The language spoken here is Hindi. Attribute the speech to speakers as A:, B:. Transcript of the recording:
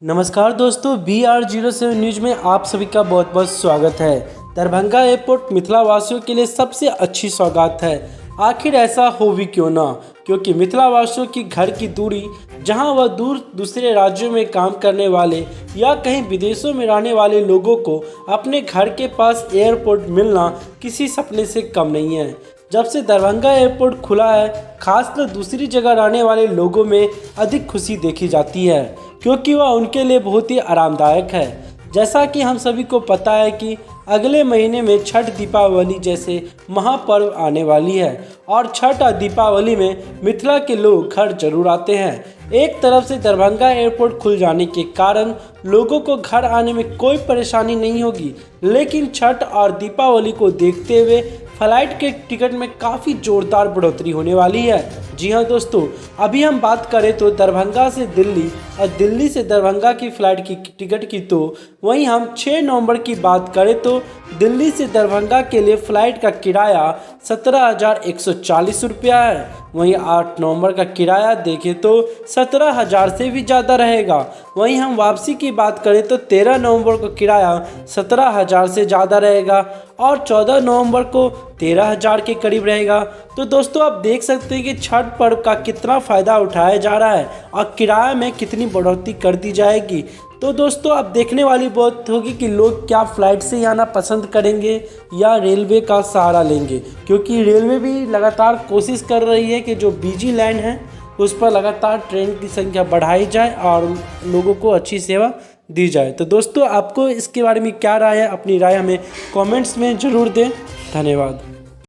A: नमस्कार दोस्तों, BR07 न्यूज में आप सभी का बहुत बहुत स्वागत है। दरभंगा एयरपोर्ट मिथिला वासियों के लिए सबसे अच्छी सौगात है। आखिर ऐसा हो भी क्यों ना, क्योंकि मिथिला वासियों की घर की दूरी, जहां वह दूसरे राज्यों में काम करने वाले या कहीं विदेशों में रहने वाले लोगों को अपने घर के पास एयरपोर्ट मिलना किसी सपने से कम नहीं है। जब से दरभंगा एयरपोर्ट खुला है, खासकर दूसरी जगह रहने वाले लोगों में अधिक खुशी देखी जाती है, क्योंकि वह उनके लिए बहुत ही आरामदायक है। जैसा कि हम सभी को पता है कि अगले महीने में छठ दीपावली जैसे महापर्व आने वाली है और छठ और दीपावली में मिथिला के लोग घर जरूर आते हैं। एक तरफ से दरभंगा एयरपोर्ट खुल जाने के कारण लोगों को घर आने में कोई परेशानी नहीं होगी, लेकिन छठ और दीपावली को देखते हुए फ्लाइट के टिकट में काफ़ी ज़ोरदार बढ़ोतरी होने वाली है। जी हाँ दोस्तों, अभी हम बात करें तो दरभंगा से दिल्ली और दिल्ली से दरभंगा की फ़्लाइट की टिकट की, तो वहीं हम 6 नवंबर की बात करें तो दिल्ली से दरभंगा के लिए फ़्लाइट का किराया 17,140 रुपया है। वहीं 8 नवंबर का किराया देखें तो 17,000 से भी ज़्यादा रहेगा। वहीं हम वापसी की बात करें तो 13 नवंबर को किराया 17,000 से ज़्यादा रहेगा और 14 नवंबर को 13,000 के करीब रहेगा। तो दोस्तों, आप देख सकते हैं कि छठ पर्व का कितना फ़ायदा उठाया जा रहा है और किराए में कितनी बढ़ोतरी कर दी जाएगी। तो दोस्तों, अब देखने वाली बात होगी कि लोग क्या फ़्लाइट से आना पसंद करेंगे या रेलवे का सहारा लेंगे, क्योंकि रेलवे भी लगातार कोशिश कर रही है कि जो बिजी लाइन है उस पर लगातार ट्रेन की संख्या बढ़ाई जाए और लोगों को अच्छी सेवा दी जाए। तो दोस्तों, आपको इसके बारे में क्या राय है? अपनी राय हमें कमेंट्स में ज़रूर दें। धन्यवाद।